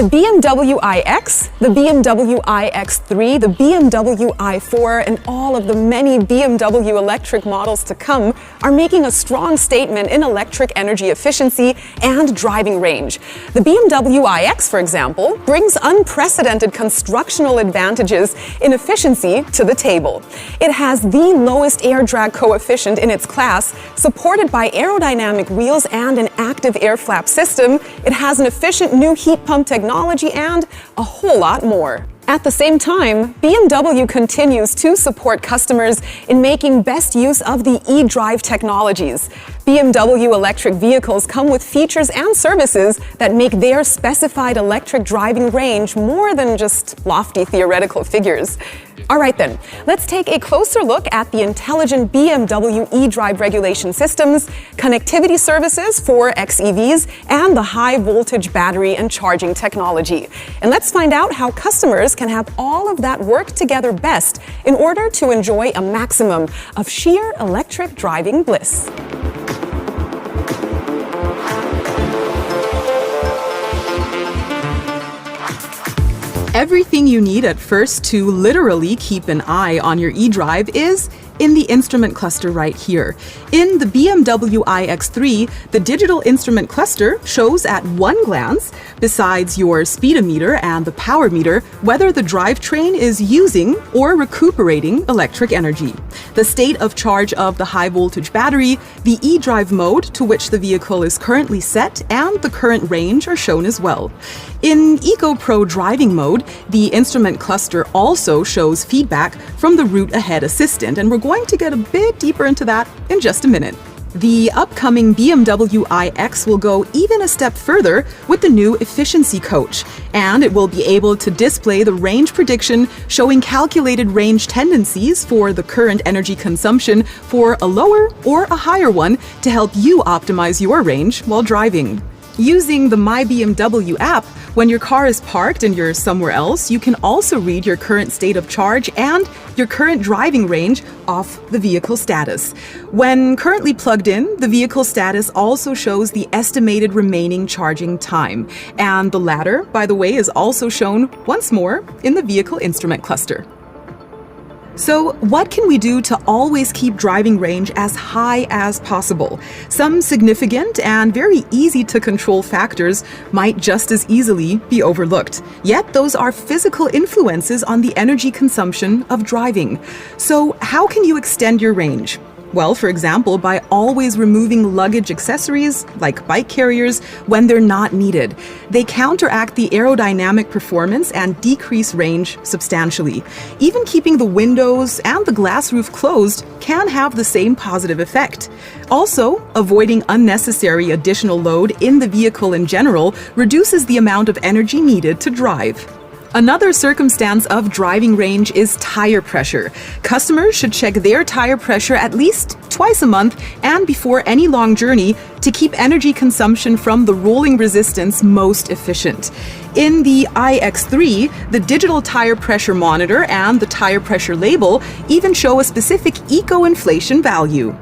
The BMW iX, the BMW iX3, the BMW i4, and all of the many BMW electric models to come are making a strong statement in electric energy efficiency and driving range. The BMW iX, for example, brings unprecedented constructional advantages in efficiency to the table. It has the lowest air drag coefficient in its class, supported by aerodynamic wheels and an active air flap system. It has an efficient new heat pump technology and a whole lot more. At the same time, BMW continues to support customers in making best use of the e-drive technologies. BMW electric vehicles come with features and services that make their specified electric driving range more than just lofty theoretical figures. All right then, let's take a closer look at the intelligent BMW e-drive regulation systems, connectivity services for xEVs, and the high-voltage battery and charging technology. And let's find out how customers can have all of that work together best in order to enjoy a maximum of sheer electric driving bliss. Everything you need at first to literally keep an eye on your eDrive is in the instrument cluster right here. In the BMW iX3, the digital instrument cluster shows at one glance, besides your speedometer and the power meter, whether the drivetrain is using or recuperating electric energy, the state of charge of the high-voltage battery, the eDrive mode to which the vehicle is currently set, and the current range are shown as well. In EcoPro driving mode, the instrument cluster also shows feedback from the route ahead assistant, and we're going to get a bit deeper into that in just a minute. The upcoming BMW iX will go even a step further with the new efficiency coach, and it will be able to display the range prediction showing calculated range tendencies for the current energy consumption for a lower or a higher one to help you optimize your range while driving. Using the My BMW app, when your car is parked and you're somewhere else, you can also read your current state of charge and your current driving range off the vehicle status. When currently plugged in, the vehicle status also shows the estimated remaining charging time. And the latter, by the way, is also shown once more in the vehicle instrument cluster. So what can we do to always keep driving range as high as possible? Some significant and very easy to control factors might just as easily be overlooked. Yet those are physical influences on the energy consumption of driving. So how can you extend your range? Well, for example, by always removing luggage accessories, like bike carriers, when they're not needed. They counteract the aerodynamic performance and decrease range substantially. Even keeping the windows and the glass roof closed can have the same positive effect. Also, avoiding unnecessary additional load in the vehicle in general reduces the amount of energy needed to drive. Another circumstance of driving range is tire pressure. Customers should check their tire pressure at least twice a month and before any long journey to keep energy consumption from the rolling resistance most efficient. In the iX3, the digital tire pressure monitor and the tire pressure label even show a specific eco-inflation value.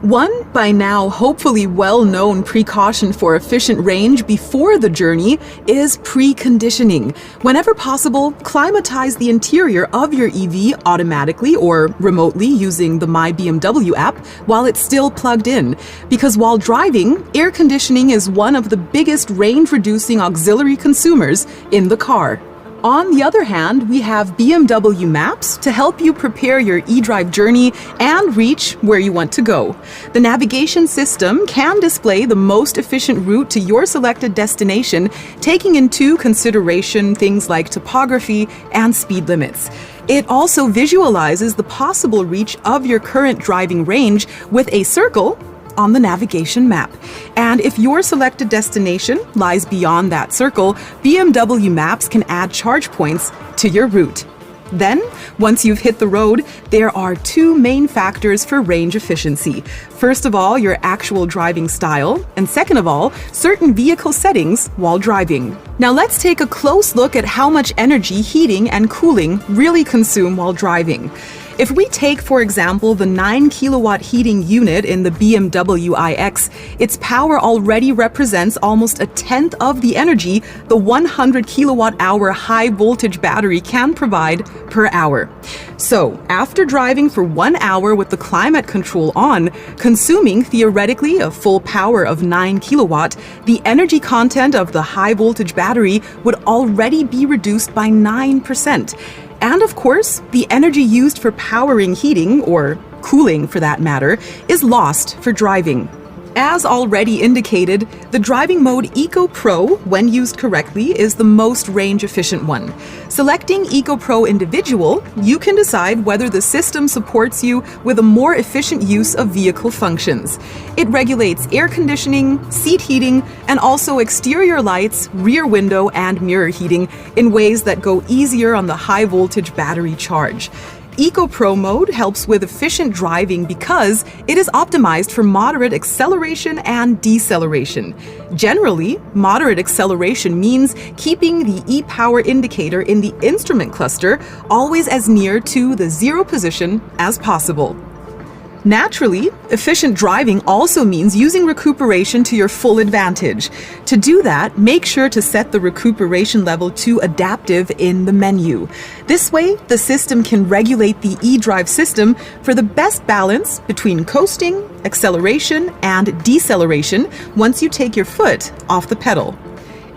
One, by now hopefully well-known precaution for efficient range before the journey is preconditioning. Whenever possible, climatize the interior of your EV automatically or remotely using the My BMW app while it's still plugged in. Because while driving, air conditioning is one of the biggest range-reducing auxiliary consumers in the car. On the other hand, we have BMW Maps to help you prepare your eDrive journey and reach where you want to go. The navigation system can display the most efficient route to your selected destination, taking into consideration things like topography and speed limits. It also visualizes the possible reach of your current driving range with a circle on the navigation map. And if your selected destination lies beyond that circle, BMW Maps can add charge points to your route. Then, once you've hit the road, there are two main factors for range efficiency. First of all, your actual driving style, and second of all, certain vehicle settings while driving. Now let's take a close look at how much energy heating and cooling really consume while driving. If we take, for example, the 9 kilowatt heating unit in the BMW iX, its power already represents almost a tenth of the energy the 100 kilowatt hour high voltage battery can provide per hour. So, after driving for 1 hour with the climate control on, consuming theoretically a full power of 9 kilowatt, the energy content of the high voltage battery would already be reduced by 9%. And of course, the energy used for powering heating, or cooling for that matter, is lost for driving. As already indicated, the driving mode Eco Pro, when used correctly, is the most range-efficient one. Selecting Eco Pro Individual, you can decide whether the system supports you with a more efficient use of vehicle functions. It regulates air conditioning, seat heating, and also exterior lights, rear window, and mirror heating in ways that go easier on the high-voltage battery charge. Eco Pro mode helps with efficient driving because it is optimized for moderate acceleration and deceleration. Generally, moderate acceleration means keeping the e-power indicator in the instrument cluster always as near to the zero position as possible. Naturally, efficient driving also means using recuperation to your full advantage. To do that, make sure to set the recuperation level to adaptive in the menu. This way, the system can regulate the eDrive system for the best balance between coasting, acceleration, and deceleration once you take your foot off the pedal.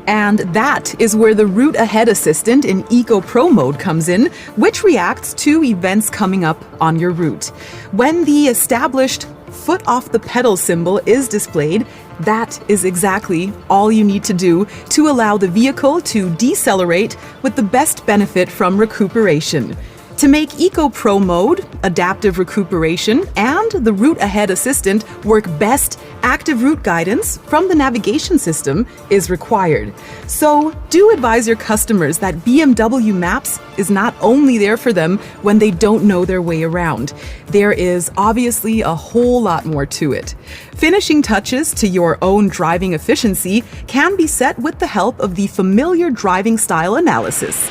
And that is where the Route Ahead Assistant in Eco Pro mode comes in, which reacts to events coming up on your route. When the established foot off the pedal symbol is displayed, that is exactly all you need to do to allow the vehicle to decelerate with the best benefit from recuperation. To make Eco Pro mode, adaptive recuperation, and the Route Ahead Assistant work best, active route guidance from the navigation system is required. So do advise your customers that BMW Maps is not only there for them when they don't know their way around. There is obviously a whole lot more to it. Finishing touches to your own driving efficiency can be set with the help of the familiar driving style analysis.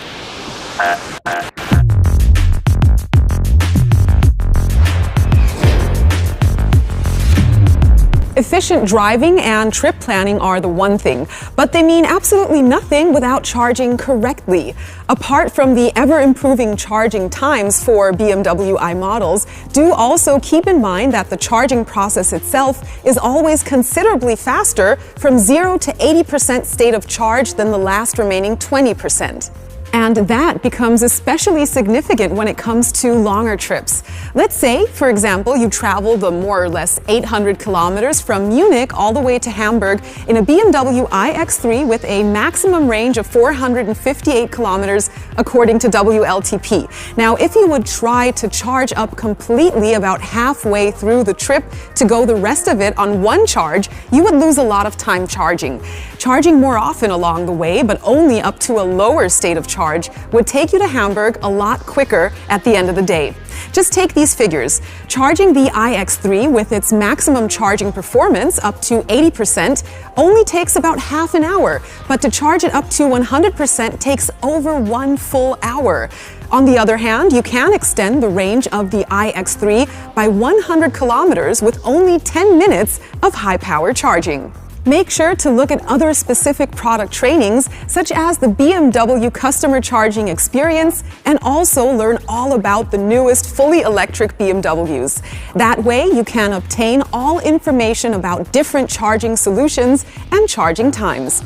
Efficient driving and trip planning are the one thing, but they mean absolutely nothing without charging correctly. Apart from the ever-improving charging times for BMW i models, do also keep in mind that the charging process itself is always considerably faster from 0 to 80% state of charge than the last remaining 20%. And that becomes especially significant when it comes to longer trips. Let's say, for example, you travel the more or less 800 kilometers from Munich all the way to Hamburg in a BMW iX3 with a maximum range of 458 kilometers according to WLTP. Now, if you would try to charge up completely about halfway through the trip to go the rest of it on one charge, you would lose a lot of time charging. Charging more often along the way, but only up to a lower state of charge, would take you to Hamburg a lot quicker at the end of the day. Just take these figures. Charging the iX3 with its maximum charging performance up to 80% only takes about half an hour, but to charge it up to 100% takes over 1 full hour. On the other hand, you can extend the range of the iX3 by 100 kilometers with only 10 minutes of high-power charging. Make sure to look at other specific product trainings, such as the BMW customer charging experience, and also learn all about the newest fully electric BMWs. That way, you can obtain all information about different charging solutions and charging times.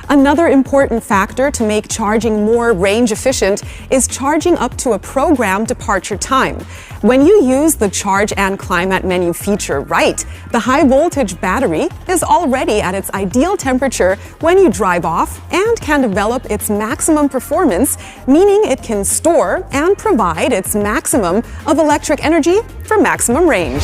Another important factor to make charging more range efficient is charging up to a programmed departure time. When you use the Charge and Climate menu feature right, the high voltage battery is already at its ideal temperature when you drive off and can develop its maximum performance, meaning it can store and provide its maximum of electric energy for maximum range.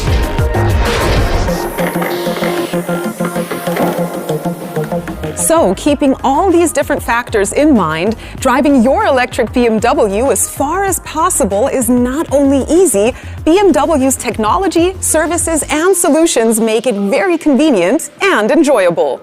So, keeping all these different factors in mind, driving your electric BMW as far as possible is not only easy, BMW's technology, services, and solutions make it very convenient and enjoyable.